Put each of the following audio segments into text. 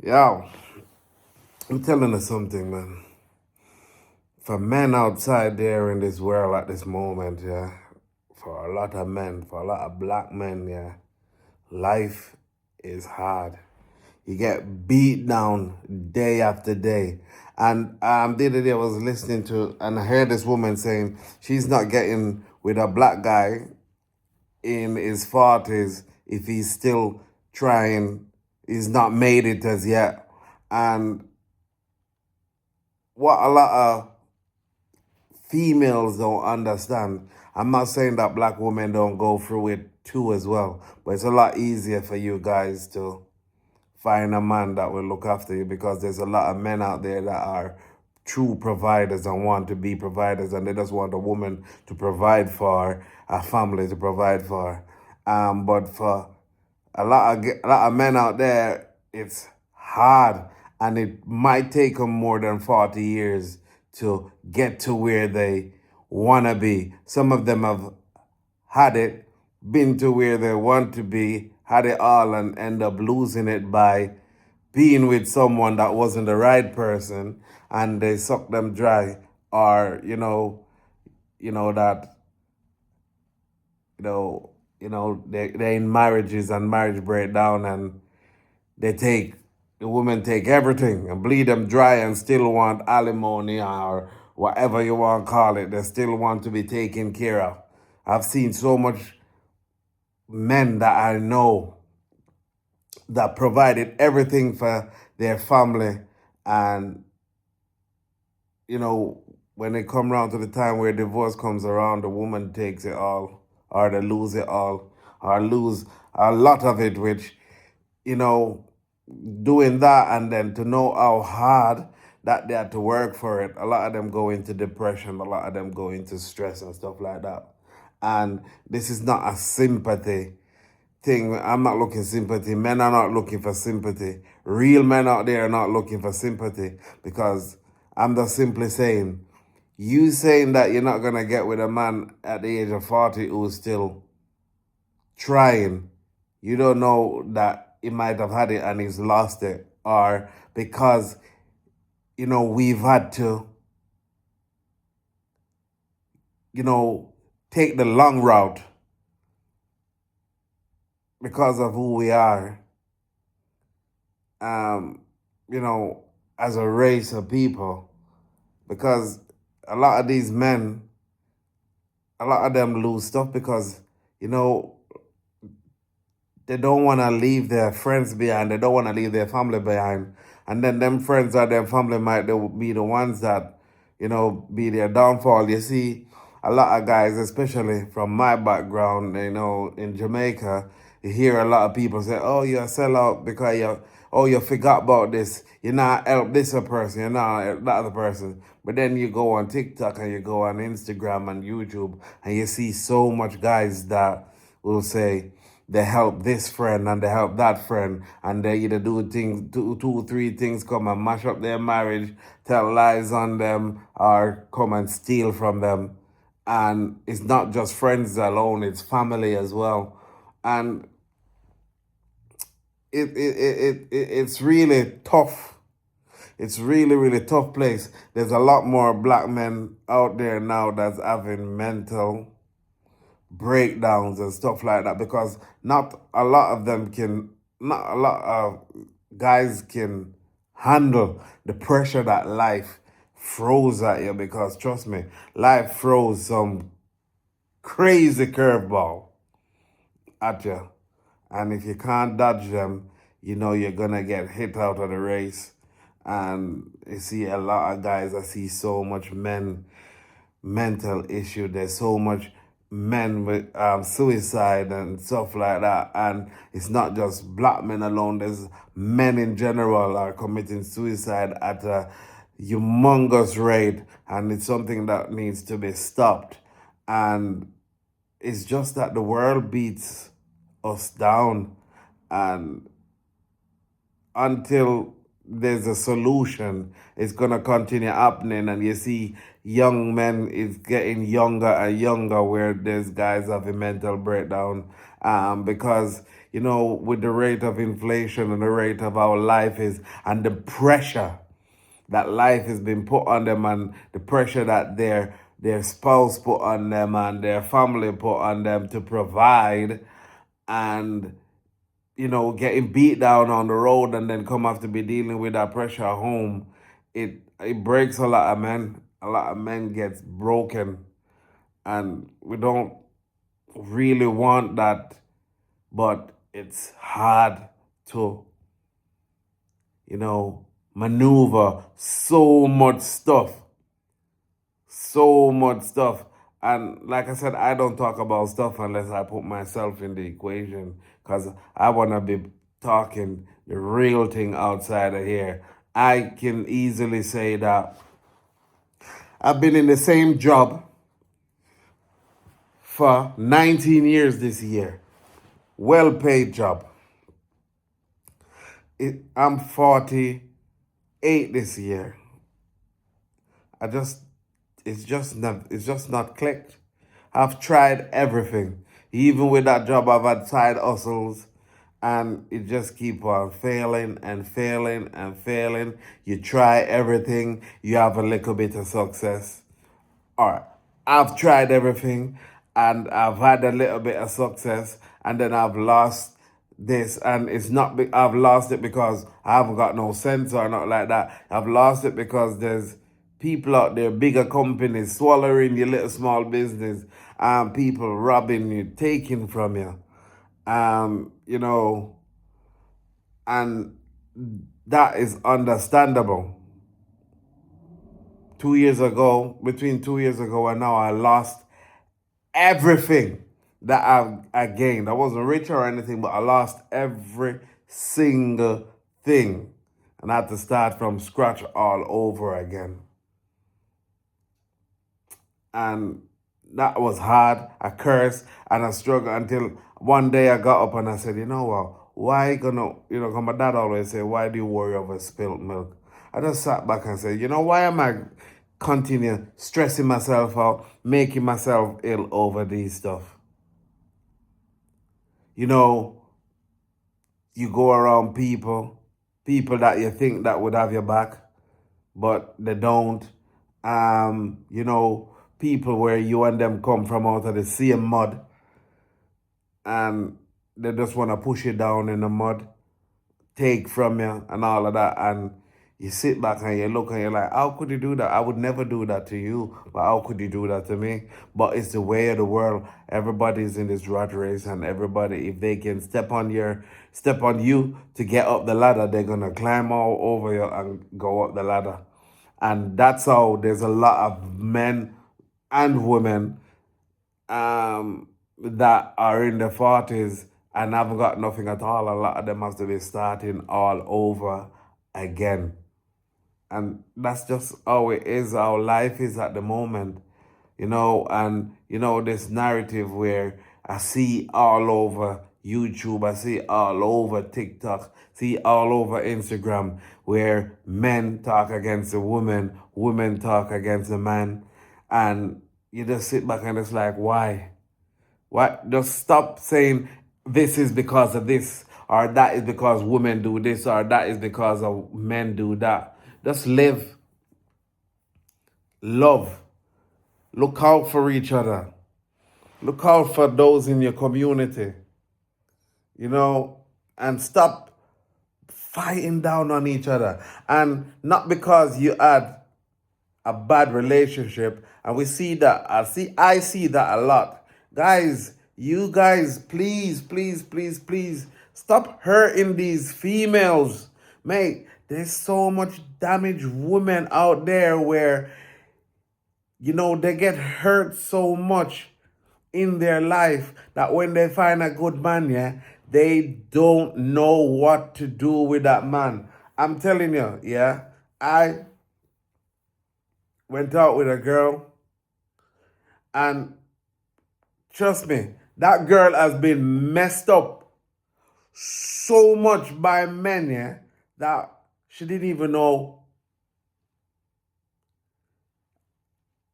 Yo, I'm telling you something, man. For men outside there in this world at this moment, yeah, for a lot of men, for a lot of black men, yeah, life is hard. You get beat down day after day. And the other day I was listening to, and I heard this woman saying she's not getting with a black guy in his 40s if he's still trying, he's not made it as yet. And what a lot of females don't understand. I'm not saying that black women don't go through it too as well, but it's a lot easier for you guys to find a man that will look after you because there's a lot of men out there that are true providers and want to be providers and they just want a woman to provide for, a family to provide for. But for a lot of men out there, it's hard, and it might take them more than 40 years to get to where they want to be. Some of them have had it, been to where they want to be, had it all, and end up losing it by being with someone that wasn't the right person, and they suck them dry, or that they're in marriages and marriage breakdown, and the women take everything and bleed them dry and still want alimony or whatever you want to call it. They still want to be taken care of. I've seen so much men that I know that provided everything for their family, and when it come around to the time where divorce comes around, the woman takes it all, or they lose it all, or lose a lot of it, which you know doing that, and then to know how hard that they had to work for it. A lot of them go into depression, a lot of them go into stress and stuff like that. And this is not a sympathy thing. I'm not looking sympathy. Men are not looking for sympathy. Real men out there are not looking for sympathy, because I'm just simply saying, you saying that you're not gonna get with a man at the age of 40 who's still trying, you don't know that he might have had it and he's lost it, or because we've had to take the long route because of who we are, um you know as a race of people. Because a lot of these men, a lot of them lose stuff because you know they don't want to leave their friends behind. They don't want to leave their family behind. And then them friends or their family might be the ones that, be their downfall. You see, a lot of guys, especially from my background, in Jamaica, you hear a lot of people say, oh, you're a sellout because you forgot about this. You're not help this a person, you're not help that other person. But then you go on TikTok and you go on Instagram and YouTube and you see so much guys that will say, they help this friend and they help that friend, and they either do things, two, three things, come and mash up their marriage, tell lies on them, or come and steal from them. And it's not just friends alone, it's family as well. And it's really tough. It's really, really tough place. There's a lot more black men out there now that's having mental breakdowns and stuff like that, because not a lot of guys can handle the pressure that life throws at you, because trust me, life throws some crazy curveball at you, and if you can't dodge them, you're gonna get hit out of the race. And you see a lot of guys, I see so much mental issue. There's so much men with suicide and stuff like that. And it's not just black men alone. There's men in general are committing suicide at a humongous rate. And it's something that needs to be stopped. And it's just that the world beats us down. And until there's a solution, it's gonna continue happening, and you see young men is getting younger and younger, where there's guys having mental breakdown, because with the rate of inflation and the rate of how life is and the pressure that life has been put on them and the pressure that their spouse put on them and their family put on them to provide and getting beat down on the road and then come have to be dealing with that pressure at home, it breaks a lot of men. A lot of men gets broken and we don't really want that, but it's hard to maneuver so much stuff. And like I said, I don't talk about stuff unless I put myself in the equation because I want to be talking the real thing outside of here. I can easily say that I've been in the same job for 19 years this year. Well paid job. I'm 48 this year. It's just not clicked. I've tried everything. Even with that job, I've had side hustles, and it just keep on failing and failing and failing. You try everything, you have a little bit of success. All right, I've tried everything, and I've had a little bit of success, and then I've lost this, and it's not. I've lost it because I haven't got no sense or not like that. I've lost it because there's people out there, bigger companies swallowing your little small business, and people robbing you, taking from you. Um, you know, and that is understandable. 2 years ago, between 2 years ago and now, I lost everything that I gained. I wasn't rich or anything, but I lost every single thing. And I had to start from scratch all over again. And that was hard. I cursed and I struggled until one day I got up and I said, you know what? Why gonna, cause my dad always say, why do you worry over spilt milk? I just sat back and said, why am I continue stressing myself out, making myself ill over these stuff? You know, you go around people that you think that would have your back, but they don't. People where you and them come from out of the same mud, and they just want to push you down in the mud, take from you, and all of that. And you sit back and you look and you're like, how could you do that? I would never do that to you, but how could you do that to me? But it's the way of the world. Everybody's in this rat race, and everybody, if they can step on you to get up the ladder, they're gonna climb all over you and go up the ladder. And that's how there's a lot of men and women that are in their 40s and haven't got nothing at all. A lot of them have to be starting all over again. And that's just how it is, how life is at the moment. And this narrative where I see all over YouTube, I see all over TikTok, see all over Instagram, where men talk against a woman, women talk against a man, and you just sit back and it's like, why? What? Just stop saying this is because of this, or that is because women do this, or that is because of men do that. Just live, love, look out for each other, look out for those in your community, and stop fighting down on each other. And not because you had a bad relationship, and we see that. I see that a lot. Guys, you guys, please, please, please, please stop hurting these females. Mate, there's so much damaged women out there where they get hurt so much in their life that when they find a good man, yeah, they don't know what to do with that man. I'm telling you, yeah, I went out with a girl, and trust me, that girl has been messed up so much by men, yeah, that she didn't even know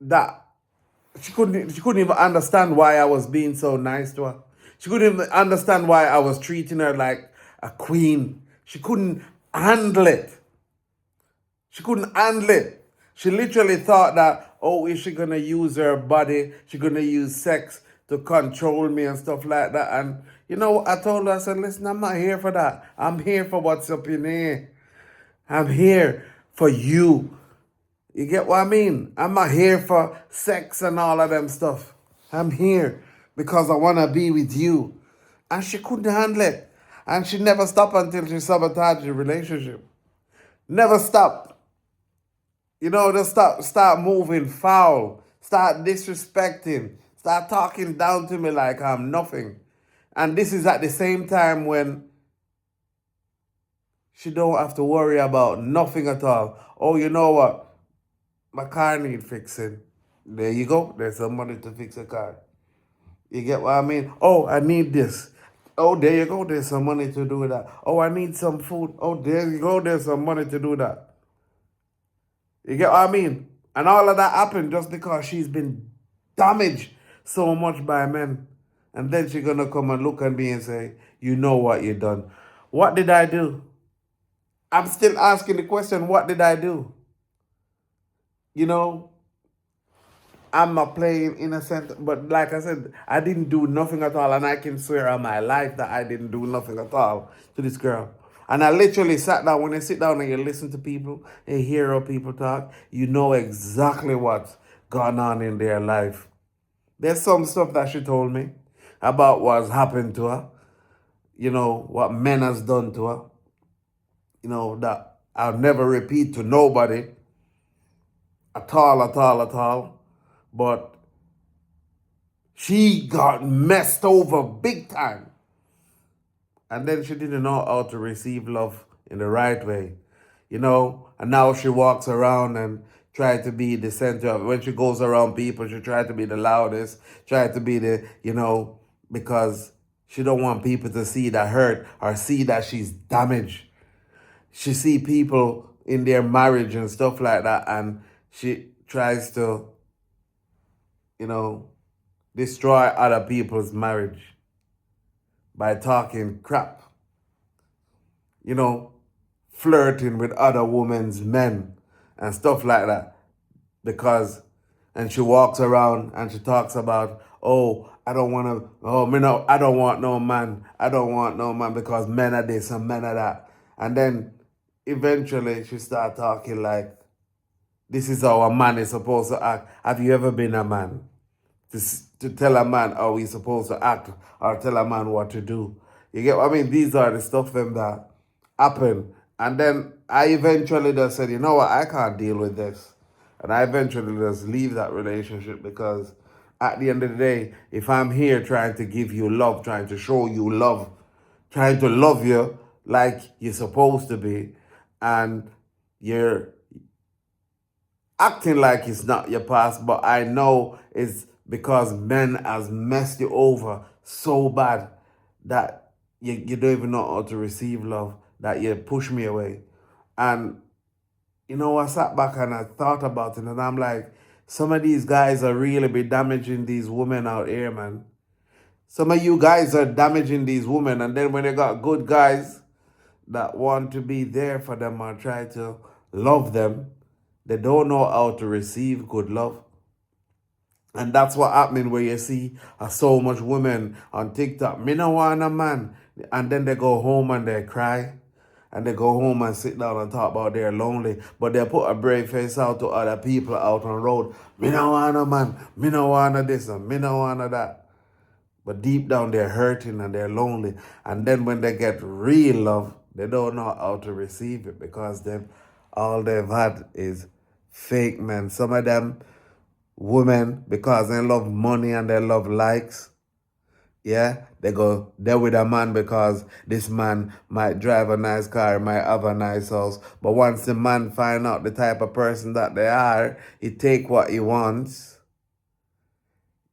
that she couldn't even understand why I was being so nice to her. She couldn't even understand why I was treating her like a queen. She couldn't handle it. She couldn't handle it. She literally thought that, oh, is she gonna use her body? She gonna use sex to control me and stuff like that. And you know what I told her? I said, listen, I'm not here for that. I'm here for what's up in here. I'm here for you. You get what I mean? I'm not here for sex and all of them stuff. I'm here because I want to be with you. And she couldn't handle it. And she never stopped until she sabotaged the relationship. Never stopped. You know, just start moving foul. Start disrespecting. Start talking down to me like I'm nothing. And this is at the same time when she don't have to worry about nothing at all. Oh, you know what? My car need fixing. There you go. There's some money to fix a car. You get what I mean? Oh, I need this. Oh, there you go. There's some money to do that. Oh, I need some food. Oh, there you go. There's some money to do that. You get what I mean? And all of that happened just because she's been damaged so much by men. And then she's going to come and look at me and say, you know what you done. What did I do? I'm still asking the question, what did I do? You know, I'm not playing innocent, but like I said, I didn't do nothing at all, and I can swear on my life that I didn't do nothing at all to this girl. And I literally sat down. When you sit down and you listen to people and hear how people talk, you know exactly what's gone on in their life. There's some stuff that she told me about what's happened to her, you know, what men has done to her, you know, that I'll never repeat to nobody at all. But she got messed over big time. And then she didn't know how to receive love in the right way. You know, and now she walks around and try to be the center of it. When she goes around people, she try to be the loudest, try to be the, you know, because she don't want people to see that hurt or see that she's damaged. She see people in their marriage and stuff like that, and she tries to, you know, destroy other people's marriage by talking crap, you know, flirting with other women's men and stuff like that. Because, and she walks around and she talks about, oh, I don't want to, oh, me no, I don't want no man. I don't want no man because men are this and men are that. And then eventually she start talking like, this is how a man is supposed to act. Have you ever been a man? To tell a man how he's supposed to act or tell a man what to do. You get what I mean? These are the stuff them that happen. And then I eventually just said, you know what, I can't deal with this. And I eventually just leave that relationship because at the end of the day, if I'm here trying to give you love, trying to show you love, trying to love you like you're supposed to be, and you're acting like it's not your past, but I know it's because men has messed you over so bad that you don't even know how to receive love, that you push me away. And, you know, I sat back and I thought about it, and I'm like, some of these guys are really be damaging these women out here, man. Some of you guys are damaging these women, and then when they got good guys that want to be there for them or try to love them, they don't know how to receive good love. And that's what happening where you see so much women on TikTok, me no want a man. And then they go home and they cry. And they go home and sit down and talk about they're lonely. But they put a brave face out to other people out on the road. Me no want a man. Me no want a this and me no want a that. But deep down they're hurting and they're lonely. And then when they get real love, they don't know how to receive it because all they've had is fake men. Some of them women, because they love money and they love likes, yeah, they go there with a man because this man might drive a nice car, might have a nice house. But once the man find out the type of person that they are, he take what he wants.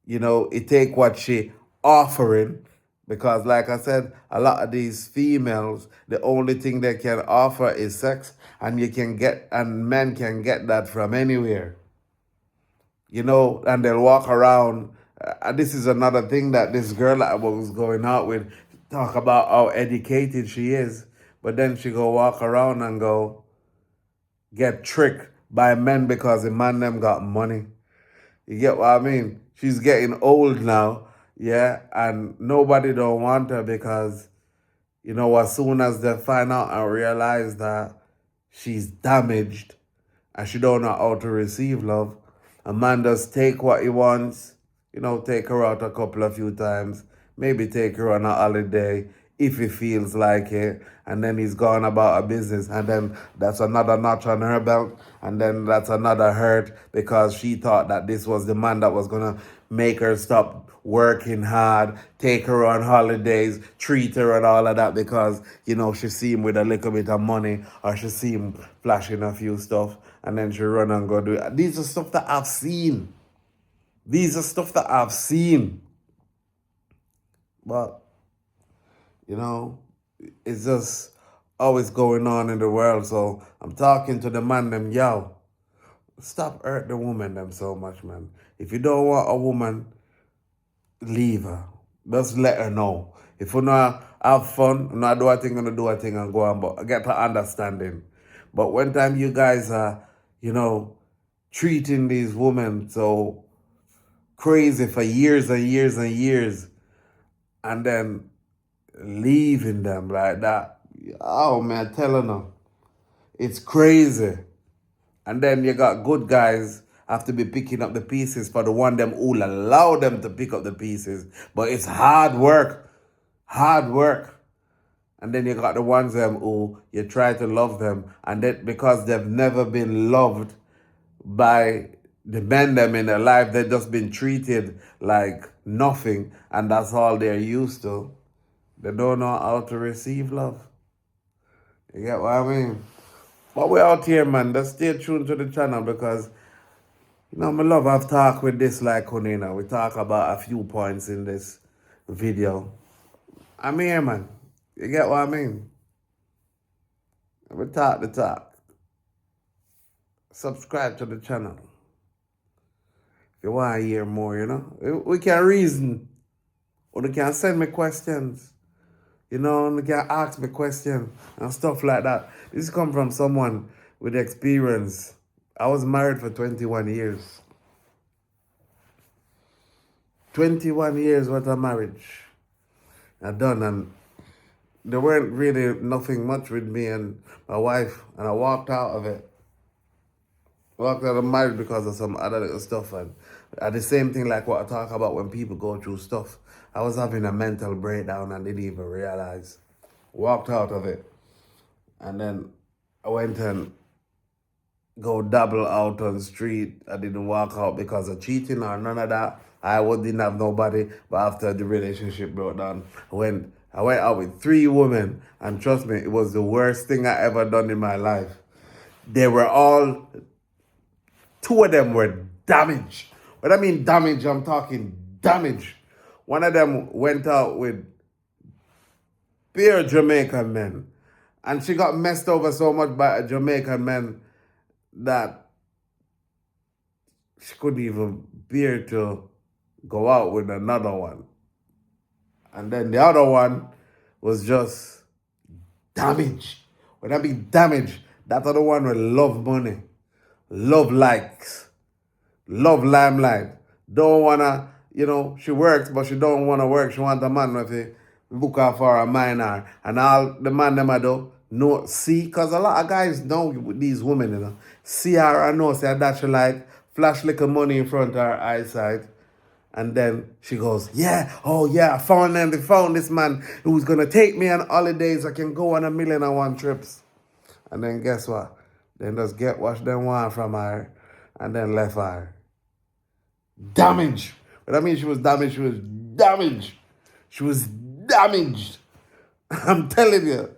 You know, he take what she offering. Because like I said, a lot of these females, the only thing they can offer is sex. And men can get that from anywhere. You know, and they'll walk around This is another thing that this girl that I was going out with talk about how educated she is, but then she go walk around and go get tricked by men because the man them got money. You get what I mean? She's getting old now, yeah, and nobody don't want her because, as soon as they find out and realize that she's damaged and she don't know how to receive love, a man does take what he wants, take her out a couple of few times, maybe take her on a holiday if he feels like it, and then he's gone about a business, and then that's another notch on her belt, and then that's another hurt because she thought that this was the man that was gonna make her stop working hard, take her on holidays, treat her and all of that because, she see him with a little bit of money or she see him flashing a few stuff and then she run and go do it. These are stuff that I've seen. These are stuff that I've seen. But, it's just always going on in the world. So I'm talking to the man them, yo, stop hurt the woman them so much, man. If you don't want a woman, leave her. Just let her know. If you not have fun, not do a thing, gonna do a thing and go on, but get her understanding. But when time you guys are, treating these women so crazy for years and years and years, and then leaving them like that, oh man, telling them, it's crazy. And then you got good guys have to be picking up the pieces for the one them who'll allow them to pick up the pieces. But it's hard work. Hard work. And then you got the ones them who you try to love them, and that because they've never been loved by the men them in their life, they've just been treated like nothing, and that's all they're used to. They don't know how to receive love. You get what I mean? But we're out here, man. Just stay tuned to the channel because, my love, I've talked with this like Hunina. We talk about a few points in this video. I'm here, man. You get what I mean? We talk the talk. Subscribe to the channel. If you want to hear more, we can reason. Or you can send me questions. You can ask me questions and stuff like that. This come from someone with experience. I was married for 21 years. 21 years worth of marriage I done, and there weren't really nothing much with me and my wife, and I walked out of it. Walked out of marriage because of some other little stuff, and the same thing like what I talk about when people go through stuff. I was having a mental breakdown and didn't even realize. Walked out of it, and then I went and go double out on the street. I didn't walk out because of cheating or none of that. Didn't have nobody, but after the relationship broke down, I went out with 3 women, and trust me, it was the worst thing I ever done in my life. They were all, 2 of them were damaged. When I mean damage, I'm talking damage. One of them went out with pure Jamaican men, and she got messed over so much by a Jamaican man that she couldn't even bear to go out with another one. And then the other one was just damaged. When I mean damaged, that other one will love money, love likes, love limelight. Don't wanna, she works, but she don't wanna work. She want a man with a look out for a minor. And all the man them I do, no, see, because a lot of guys know with these women, see her and know, say that she like, flash little money in front of her eyesight. And then she goes, yeah, oh yeah, I found this man who's going to take me on holidays. I can go on 1,000,001 trips. And then guess what? Then just get what they want from her and then left her. Damaged. But I mean she was damaged. She was damaged. She was damaged. I'm telling you.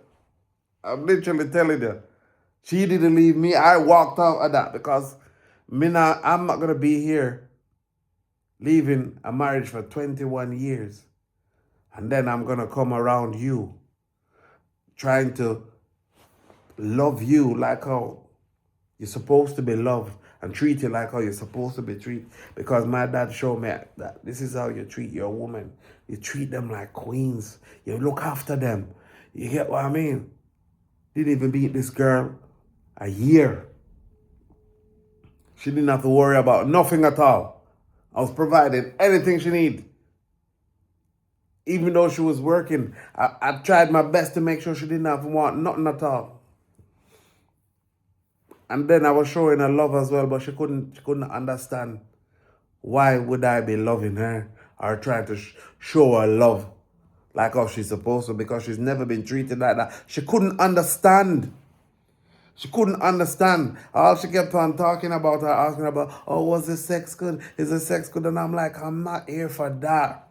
I'm literally telling you. She didn't leave me. I walked out of that because I'm not going to be here leaving a marriage for 21 years. And then I'm going to come around you trying to love you like how you're supposed to be loved and treat you like how you're supposed to be treated. Because my dad showed me that this is how you treat your woman. You treat them like queens. You look after them. You get what I mean? Didn't even beat this girl a year. She didn't have to worry about nothing at all. I was providing anything she needed. Even though she was working, I tried my best to make sure she didn't have to want nothing at all. And then I was showing her love as well, but she couldn't understand why would I be loving her or trying to show her love like how she's supposed to, because she's never been treated like that. She couldn't understand. She couldn't understand. All she kept on talking about her, asking about, oh, was the sex good? Is the sex good? And I'm like, I'm not here for that.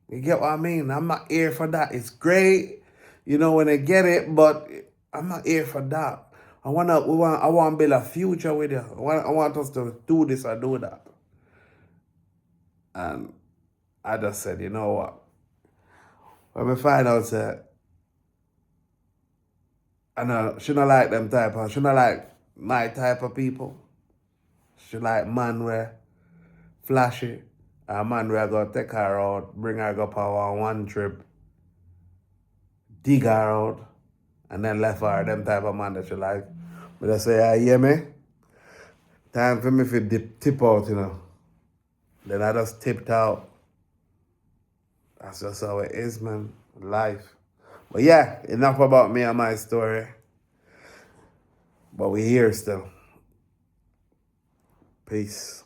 You get what I mean? I'm not here for that. It's great, you know, when I get it, but I'm not here for that. I want to build a future with you. I want us to do this or do that. And I just said, you know what? When we find out that she not like them type of, she not like my type of people. She like man where flashy. A man where I go take her out, bring her up on one trip, dig her out, and then left her, them type of man that she like. But I say, you hear me? Time for me to tip out, you know. Then I just tipped out. That's just how it is, man. Life. But yeah, enough about me and my story. But we here still. Peace.